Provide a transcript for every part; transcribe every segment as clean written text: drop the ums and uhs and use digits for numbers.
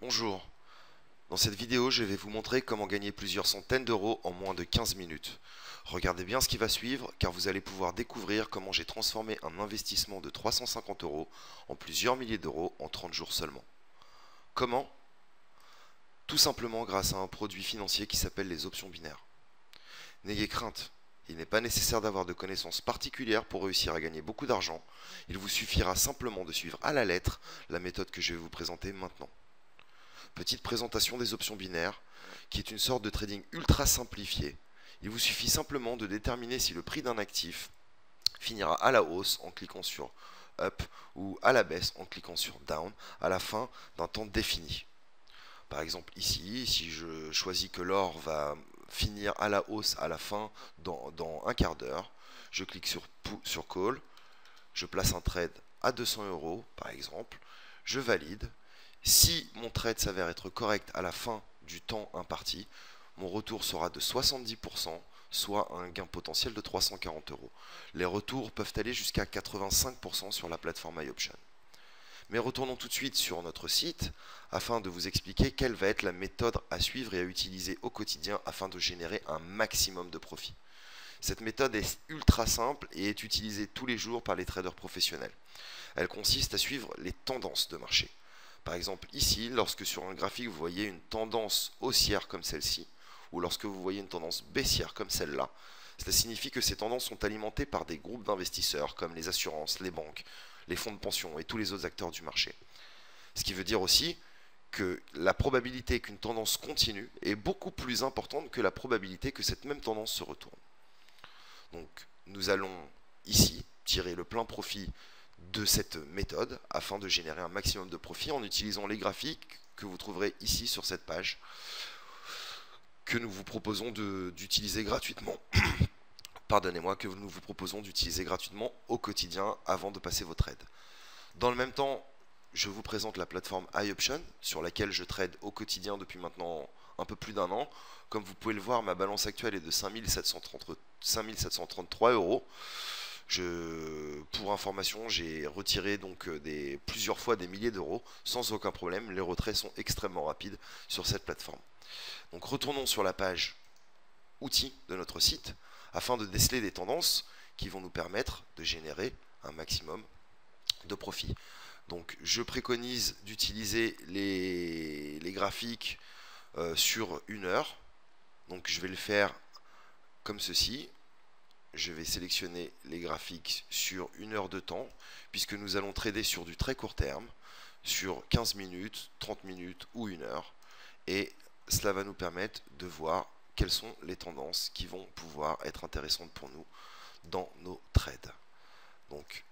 Bonjour, dans cette vidéo je vais vous montrer comment gagner plusieurs centaines d'euros en moins de 15 minutes. Regardez bien ce qui va suivre car vous allez pouvoir découvrir comment j'ai transformé un investissement de 350 euros en plusieurs milliers d'euros en 30 jours seulement. Comment? Tout simplement grâce à un produit financier qui s'appelle les options binaires. N'ayez crainte, il n'est pas nécessaire d'avoir de connaissances particulières pour réussir à gagner beaucoup d'argent, il vous suffira simplement de suivre à la lettre la méthode que je vais vous présenter maintenant. Petite présentation des options binaires, qui est une sorte de trading ultra simplifié. Il vous suffit simplement de déterminer si le prix d'un actif finira à la hausse en cliquant sur Up ou à la baisse en cliquant sur Down à la fin d'un temps défini. Par exemple ici, si je choisis que l'or va finir à la hausse à la fin dans un quart d'heure, je clique sur Call, je place un trade à 200 euros par exemple, je valide. Si mon trade s'avère être correct à la fin du temps imparti, mon retour sera de 70%, soit un gain potentiel de 340 euros. Les retours peuvent aller jusqu'à 85% sur la plateforme iOption. Mais retournons tout de suite sur notre site afin de vous expliquer quelle va être la méthode à suivre et à utiliser au quotidien afin de générer un maximum de profit. Cette méthode est ultra simple et est utilisée tous les jours par les traders professionnels. Elle consiste à suivre les tendances de marché. Par exemple ici, lorsque sur un graphique vous voyez une tendance haussière comme celle-ci, ou lorsque vous voyez une tendance baissière comme celle-là, cela signifie que ces tendances sont alimentées par des groupes d'investisseurs comme les assurances, les banques, les fonds de pension et tous les autres acteurs du marché. Ce qui veut dire aussi que la probabilité qu'une tendance continue est beaucoup plus importante que la probabilité que cette même tendance se retourne. Donc nous allons ici tirer le plein profit de cette méthode afin de générer un maximum de profit en utilisant les graphiques que vous trouverez ici sur cette page que nous vous proposons d'utiliser gratuitement. Pardonnez-moi, que nous vous proposons d'utiliser gratuitement au quotidien avant de passer vos trades. Dans le même temps, je vous présente la plateforme iOption sur laquelle je trade au quotidien depuis maintenant un peu plus d'un an. Comme vous pouvez le voir, ma balance actuelle est de 5733 euros. Pour information, j'ai retiré donc plusieurs fois des milliers d'euros sans aucun problème. Les retraits sont extrêmement rapides sur cette plateforme. Donc retournons sur la page outils de notre site afin de déceler des tendances qui vont nous permettre de générer un maximum de profit. Donc je préconise d'utiliser les graphiques sur une heure. Donc je vais le faire comme ceci. Je vais sélectionner les graphiques sur une heure de temps, puisque nous allons trader sur du très court terme, sur 15 minutes, 30 minutes ou une heure. Et cela va nous permettre de voir quelles sont les tendances qui vont pouvoir être intéressantes pour nous dans nos trades. Donc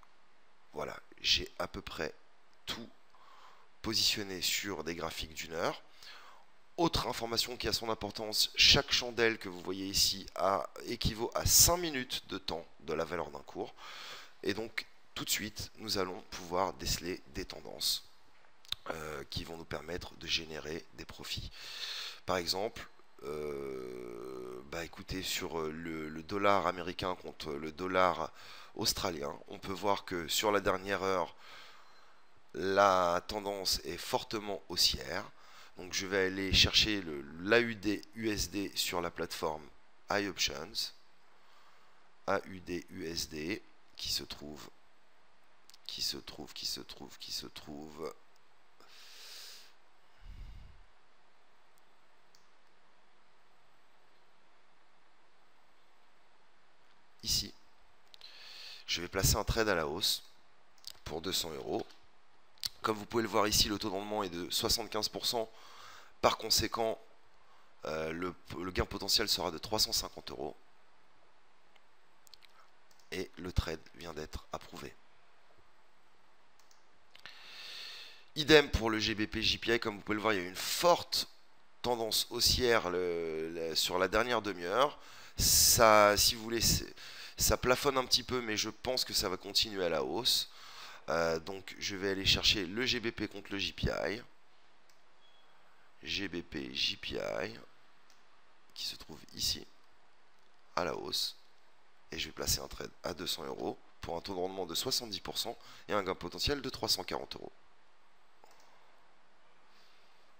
voilà, j'ai à peu près tout positionné sur des graphiques d'une heure. Autre information qui a son importance, chaque chandelle que vous voyez ici équivaut à 5 minutes de temps de la valeur d'un cours. Et donc tout de suite, nous allons pouvoir déceler des tendances qui vont nous permettre de générer des profits. Par exemple, écoutez, sur le dollar américain contre le dollar australien, on peut voir que sur la dernière heure, la tendance est fortement haussière. Donc je vais aller chercher l'AUD USD sur la plateforme iOptions. AUD USD qui se trouve ici. Je vais placer un trade à la hausse pour 200 euros. Comme vous pouvez le voir ici, le taux de rendement est de 75%. Par conséquent, le gain potentiel sera de 350 euros. Et le trade vient d'être approuvé. Idem pour le GBP JPI, comme vous pouvez le voir, il y a une forte tendance haussière sur la dernière demi-heure. Ça, si vous voulez, ça plafonne un petit peu, mais je pense que ça va continuer à la hausse. Donc je vais aller chercher le GBP contre le JPI. GBP JPI qui se trouve ici à la hausse. Et je vais placer un trade à 200 euros pour un taux de rendement de 70% et un gain potentiel de 340 euros.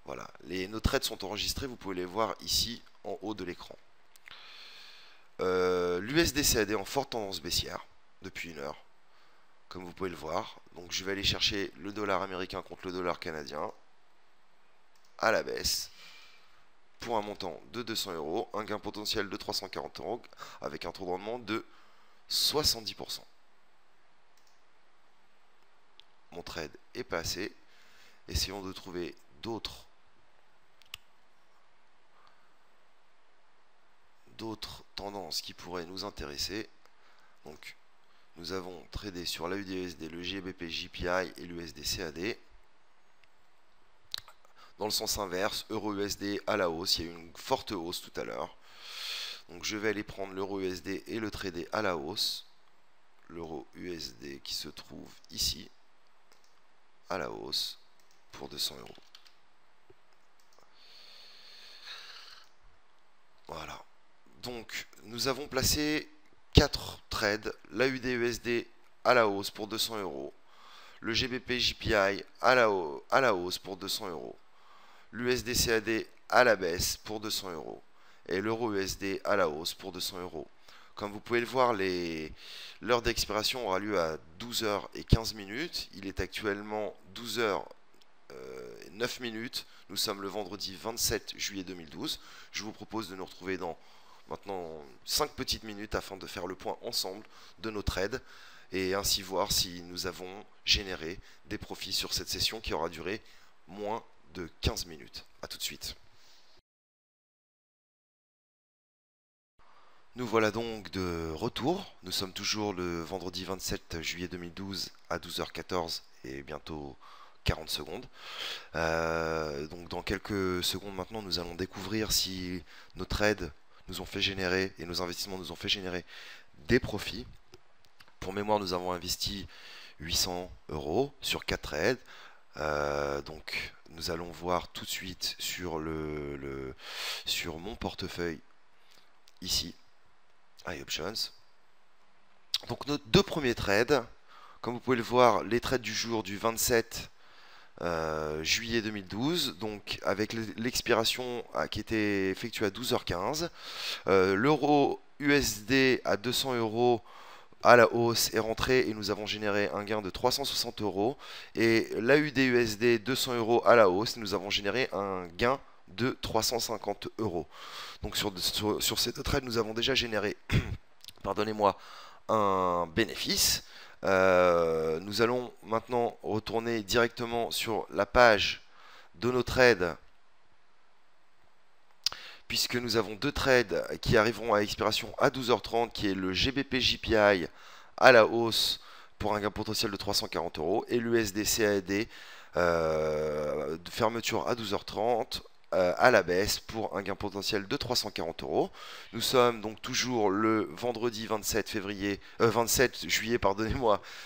Voilà. Voilà, nos trades sont enregistrés, vous pouvez les voir ici en haut de l'écran. L'USD-CAD en forte tendance baissière depuis une heure, comme vous pouvez le voir. Donc je vais aller chercher le dollar américain contre le dollar canadien à la baisse pour un montant de 200 euros, un gain potentiel de 340 euros avec un taux de rendement de 70%. Mon trade est passé. Essayons de trouver d'autres tendances qui pourraient nous intéresser. Donc nous avons tradé sur l'AUD-USD, le GBP JPI et l'USD-CAD. Dans le sens inverse, euro-USD à la hausse, il y a eu une forte hausse tout à l'heure. Donc je vais aller prendre l'euro-USD et le trader à la hausse. L'euro-USD qui se trouve ici, à la hausse, pour 200 euros. Voilà. Donc nous avons placé 4 trades, l'AUD-USD à la hausse pour 200 euros, le GBP JPI à la hausse pour 200 euros, l'USD-CAD à la baisse pour 200 euros et l'euro-USD à la hausse pour 200 euros. Comme vous pouvez le voir, l'heure d'expiration aura lieu à 12h15. Il est actuellement 12h09. Nous sommes le vendredi 27 juillet 2012. Je vous propose de nous retrouver dans maintenant 5 petites minutes afin de faire le point ensemble de nos trades et ainsi voir si nous avons généré des profits sur cette session qui aura duré moins de 15 minutes. A tout de suite. Nous voilà donc de retour. Nous sommes toujours le vendredi 27 juillet 2012 à 12h14 et bientôt 40 secondes. Donc dans quelques secondes maintenant, nous allons découvrir si nos trades nous ont fait générer et nos investissements nous ont fait générer des profits. Pour mémoire, nous avons investi 800 euros sur 4 trades. Donc nous allons voir tout de suite sur sur mon portefeuille ici, iOptions. Donc nos 2 premiers trades, comme vous pouvez le voir, les trades du jour du 27 juillet 2012, donc avec l'expiration qui était effectuée à 12h15, l'euro USD à 200 euros à la hausse est rentré et nous avons généré un gain de 360 euros, et l'AUD-USD 200 euros à la hausse, nous avons généré un gain de 350 euros. Donc sur ces 2 trades, nous avons déjà généré pardonnez-moi, un bénéfice. Nous allons maintenant retourner directement sur la page de nos trades, puisque nous avons 2 trades qui arriveront à expiration à 12h30, qui est le GBP JPI à la hausse pour un gain potentiel de 340 euros et l'USD-CAD de fermeture à 12h30 à la baisse pour un gain potentiel de 340 euros. Nous sommes donc toujours le vendredi 27 juillet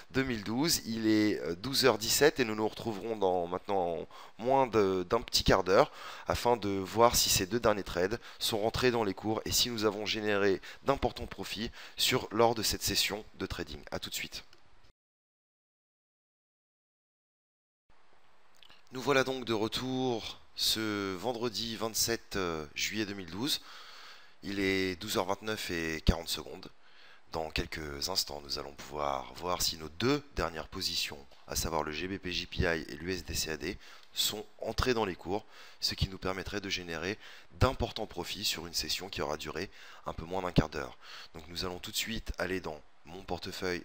2012. Il est 12h17 et nous nous retrouverons dans maintenant moins d'un petit quart d'heure afin de voir si ces 2 derniers trades sont rentrés dans les cours et si nous avons généré d'importants profits lors de cette session de trading. A tout de suite. Nous voilà donc de retour ce vendredi 27 juillet 2012. Il est 12h29 et 40 secondes. Dans quelques instants, nous allons pouvoir voir si nos 2 dernières positions, à savoir le GBP JPI et l'USD-CAD, sont entrées dans les cours, ce qui nous permettrait de générer d'importants profits sur une session qui aura duré un peu moins d'un quart d'heure. Donc nous allons tout de suite aller dans mon portefeuille.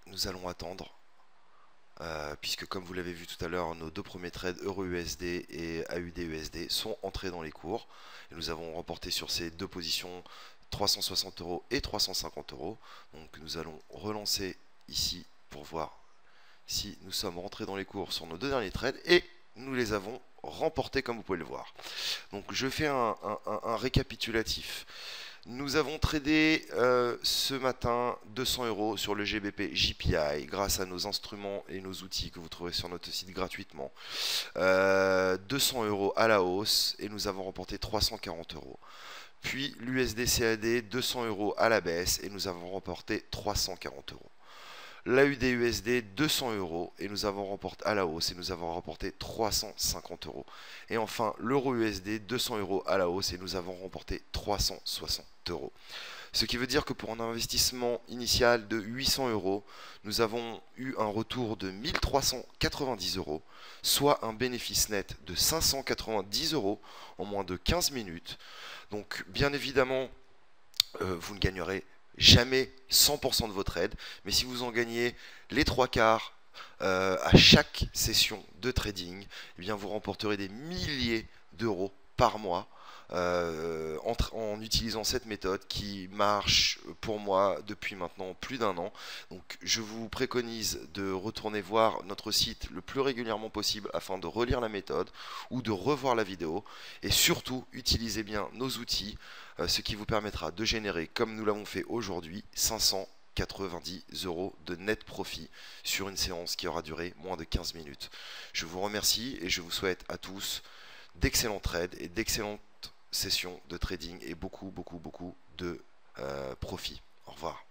Nous allons attendre. Puisque comme vous l'avez vu tout à l'heure, nos 2 premiers trades euro-USD et AUD-USD sont entrés dans les cours. Et nous avons remporté sur ces 2 positions 360 euros et 350 euros. Donc nous allons relancer ici pour voir si nous sommes rentrés dans les cours sur nos 2 derniers trades. Et nous les avons remportés comme vous pouvez le voir. Donc je fais un récapitulatif. Nous avons tradé ce matin 200 euros sur le GBP JPI grâce à nos instruments et nos outils que vous trouverez sur notre site gratuitement. 200 euros à la hausse et nous avons remporté 340 euros. Puis l'USD-CAD 200 euros à la baisse et nous avons remporté 340 euros. L'AUD-USD 200 euros et nous avons remporté à la hausse et nous avons remporté 350 euros. Et enfin l'euro-USD 200 euros à la hausse et nous avons remporté 360 euros. Ce qui veut dire que pour un investissement initial de 800 euros, nous avons eu un retour de 1390 euros, soit un bénéfice net de 590 euros en moins de 15 minutes. Donc bien évidemment, vous ne gagnerez jamais 100% de votre aide, mais si vous en gagnez les 3/4 à chaque session de trading, eh bien vous remporterez des milliers d'euros par mois en utilisant cette méthode qui marche pour moi depuis maintenant plus d'1 an. Donc je vous préconise de retourner voir notre site le plus régulièrement possible afin de relire la méthode ou de revoir la vidéo, et surtout utilisez bien nos outils, ce qui vous permettra de générer, comme nous l'avons fait aujourd'hui, 590 euros de net profit sur une séance qui aura duré moins de 15 minutes. Je vous remercie et je vous souhaite à tous d'excellents trades et d'excellentes sessions de trading et beaucoup de profit. Au revoir.